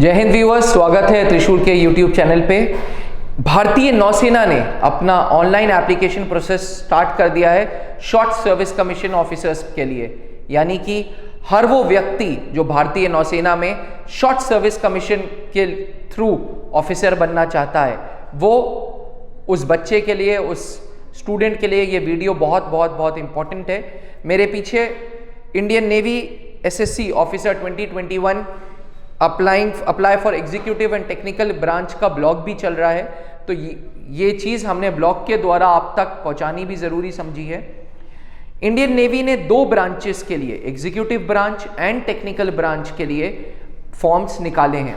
जय हिंद व्यूअर्स, स्वागत है त्रिशूल के यूट्यूब चैनल पे। भारतीय नौसेना ने अपना ऑनलाइन एप्लीकेशन प्रोसेस स्टार्ट कर दिया है शॉर्ट सर्विस कमीशन ऑफिसर्स के लिए, यानी कि हर वो व्यक्ति जो भारतीय नौसेना में शॉर्ट सर्विस कमीशन के थ्रू ऑफिसर बनना चाहता है, वो उस बच्चे के लिए, उस स्टूडेंट के लिए ये वीडियो बहुत बहुत बहुत इंपॉर्टेंट है। मेरे पीछे Indian navy SSC officer 2021 apply for executive and technical branch का ब्लॉग भी चल रहा है, तो ये चीज़ हमने ब्लॉग के द्वारा आप तक पहुंचानी भी ज़रूरी समझी है। इंडियन नेवी ने दो ब्रांचेस के लिए, executive branch and technical branch के लिए फॉर्म्स निकाले हैं।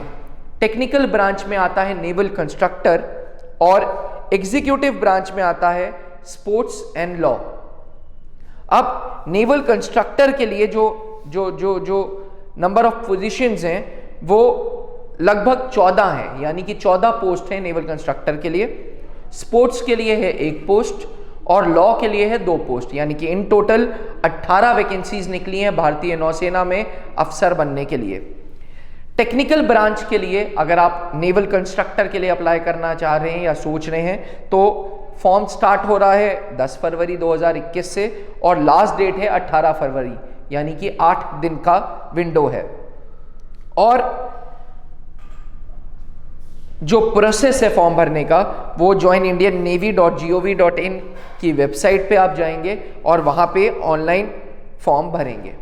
टेक्निकल ब्रांच में आता है नेवल कंस्ट्रक्टर और एग्जीक्यूटिव ब्रांच में आता है स्पोर्ट्स एंड लॉ। अब नेवल कंस्ट्रक्टर के लिए जो नंबर ऑफ पोजीशंस हैं वो लगभग 14 है, यानी कि 14 पोस्ट है नेवल कंस्ट्रक्टर के लिए। स्पोर्ट्स के लिए है 1 पोस्ट और लॉ के लिए है 2 पोस्ट, यानी कि इन टोटल 18 वैकेंसीज निकली हैं भारतीय नौसेना में अफसर बनने के लिए। टेक्निकल ब्रांच के लिए अगर आप नेवल कंस्ट्रक्टर के लिए अप्लाई करना चाह रहे हैं या सोच रहे हैं, तो फॉर्म स्टार्ट हो रहा है 10 फरवरी 2021 से और लास्ट डेट है 18 फरवरी, यानी कि 8 दिन का विंडो है। और जो प्रोसेस है फॉर्म भरने का, वो joinindiannavy.gov.in की वेबसाइट पे आप जाएंगे और वहां पे ऑनलाइन फॉर्म भरेंगे।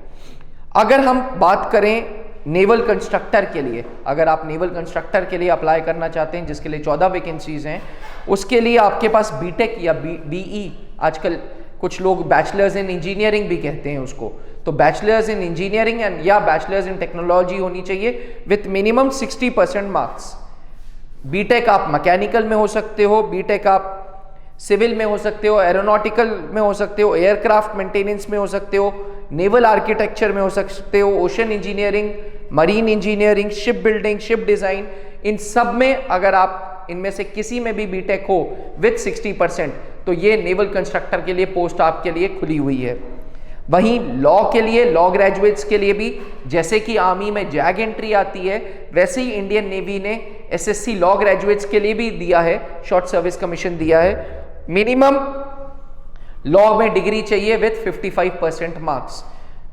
अगर हम बात करें नेवल कंस्ट्रक्टर के लिए, अगर आप नेवल कंस्ट्रक्टर के लिए अप्लाई करना चाहते हैं जिसके लिए 14 वैकेंसीज हैं, उसके लिए आपके पास बीटेक या बीई, आजकल कुछ लोग बैचलर्स इन इंजीनियरिंग भी कहते हैं उसको, तो बैचलर्स इन इंजीनियरिंग एंड या बैचलर्स इन टेक्नोलॉजी होनी चाहिए विथ मिनिमम 60% मार्क्स। बीटेक आप मैकेनिकल में हो सकते हो, बीटेक आप सिविल में हो सकते हो, एरोनॉटिकल में हो सकते हो, एयरक्राफ्ट मेंटेनेंस में हो सकते हो, नेवल आर्किटेक्चर में हो सकते हो, ocean engineering, marine engineering, ship building, ship design, इन सब में अगर आप इनमें से किसी में भी बीटेक हो विथ 60%, तो ये नेवल कंस्ट्रक्टर के लिए पोस्ट आपके लिए खुली हुई है। वहीं लॉ के लिए, लॉ ग्रेजुएट्स के लिए भी, जैसे कि आर्मी में जैग एंट्री आती है, वैसे ही इंडियन नेवी ने एसएससी लॉ ग्रेजुएट्स के लिए भी दिया है, शॉर्ट सर्विस कमीशन दिया है। मिनिमम लॉ में डिग्री चाहिए विथ 55% मार्क्स,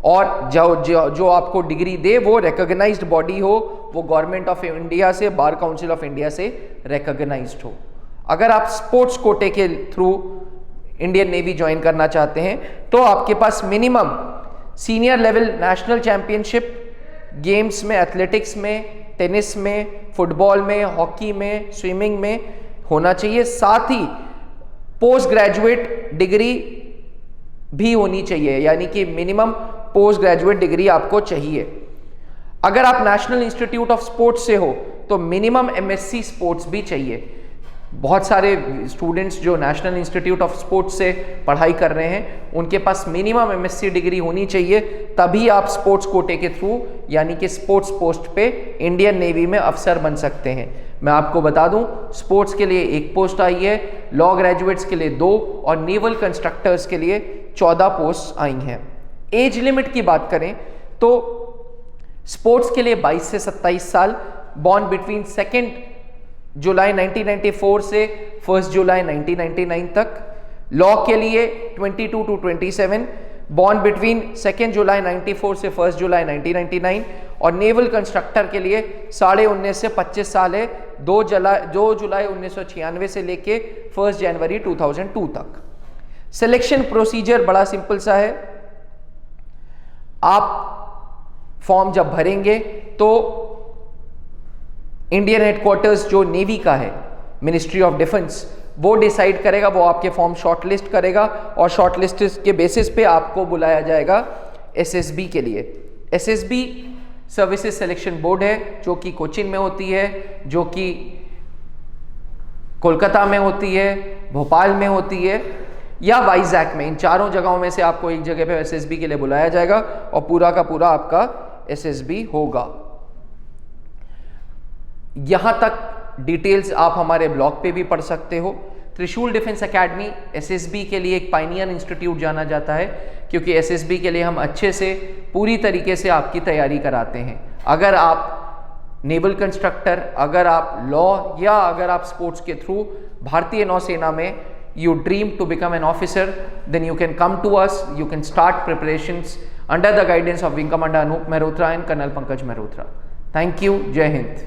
और जो आपको डिग्री दे वो रिकॉग्नाइज्ड बॉडी हो, वो गवर्नमेंट ऑफ इंडिया से, बार काउंसिल ऑफ इंडिया से रिकॉग्नाइज्ड हो। अगर आप स्पोर्ट्स कोटे के थ्रू इंडियन नेवी ज्वाइन करना चाहते हैं, तो आपके पास minimum senior level national championship games में, एथलेटिक्स में, टेनिस में, फुटबॉल में, हॉकी में, स्विमिंग में होना चाहिए। साथ ही पोस्ट ग्रेजुएट डिग्री भी होनी चाहिए, यानी कि मिनिमम पोस्ट ग्रेजुएट डिग्री आपको चाहिए। अगर आप नेशनल इंस्टीट्यूट ऑफ स्पोर्ट्स से हो तो मिनिमम एमएससी स्पोर्ट्स भी चाहिए। बहुत सारे स्टूडेंट्स जो नेशनल इंस्टीट्यूट ऑफ स्पोर्ट्स से पढ़ाई कर रहे हैं, उनके पास मिनिमम एमएससी डिग्री होनी चाहिए, तभी आप स्पोर्ट्स कोटे के थ्रू, यानी कि स्पोर्ट्स पोस्ट पे इंडियन नेवी में अफसर बन सकते हैं। मैं आपको बता दूं, स्पोर्ट्स के लिए 1 पोस्ट आई है, लॉ ग्रेजुएट्स के लिए 2 और नेवल कंस्ट्रक्टर्स के लिए 14 पोस्ट आई हैं। एज लिमिट की बात करें तो स्पोर्ट्स के लिए 22 से 27 साल, बॉर्न बिटवीन 2 जुलाई 1994 से 1 जुलाई 1999 तक। लॉ के लिए 22 टू 27, बॉर्न बिटवीन 2 जुलाई 94 से 1 जुलाई 1999, और नेवल कंस्ट्रक्टर के लिए 19.5 से 25 साल है, 2 जुलाई 1996 से लेके 1 जनवरी 2002 तक। सिलेक्शन प्रोसीजर बड़ा सिंपल सा है। आप फॉर्म जब भरेंगे तो इंडियन हेडक्वार्टर्स जो नेवी का है, मिनिस्ट्री ऑफ डिफेंस, वो डिसाइड करेगा, वो आपके फॉर्म शॉर्टलिस्ट करेगा और शॉर्टलिस्ट के बेसिस पे आपको बुलाया जाएगा एसएसबी के लिए। एसएसबी सर्विसेज सिलेक्शन बोर्ड है, जो कि कोचिन में होती है, जो कि कोलकाता में होती है, भोपाल में होती है या वाइजैक में। इन चारों जगहों में से आपको एक जगह पे एसएसबी के लिए बुलाया जाएगा और पूरा का पूरा आपका एसएसबी होगा। यहां तक डिटेल्स आप हमारे ब्लॉग पे भी पढ़ सकते हो। त्रिशूल डिफेंस एकेडमी एसएसबी के लिए एक पायनियर इंस्टीट्यूट जाना जाता है, क्योंकि एसएसबी के लिए हम अच्छे से पूरी तरीके से आपकी तैयारी कराते हैं। अगर आप नेवल कंस्ट्रक्टर, अगर आप लॉ या अगर आप स्पोर्ट्स के थ्रू भारतीय नौसेना में you dream to become an officer, then you can come to us. You can start preparations under the guidance of Wing Commander Anup Mehrotra and Colonel Pankaj Mehrotra. Thank you. Jai Hind.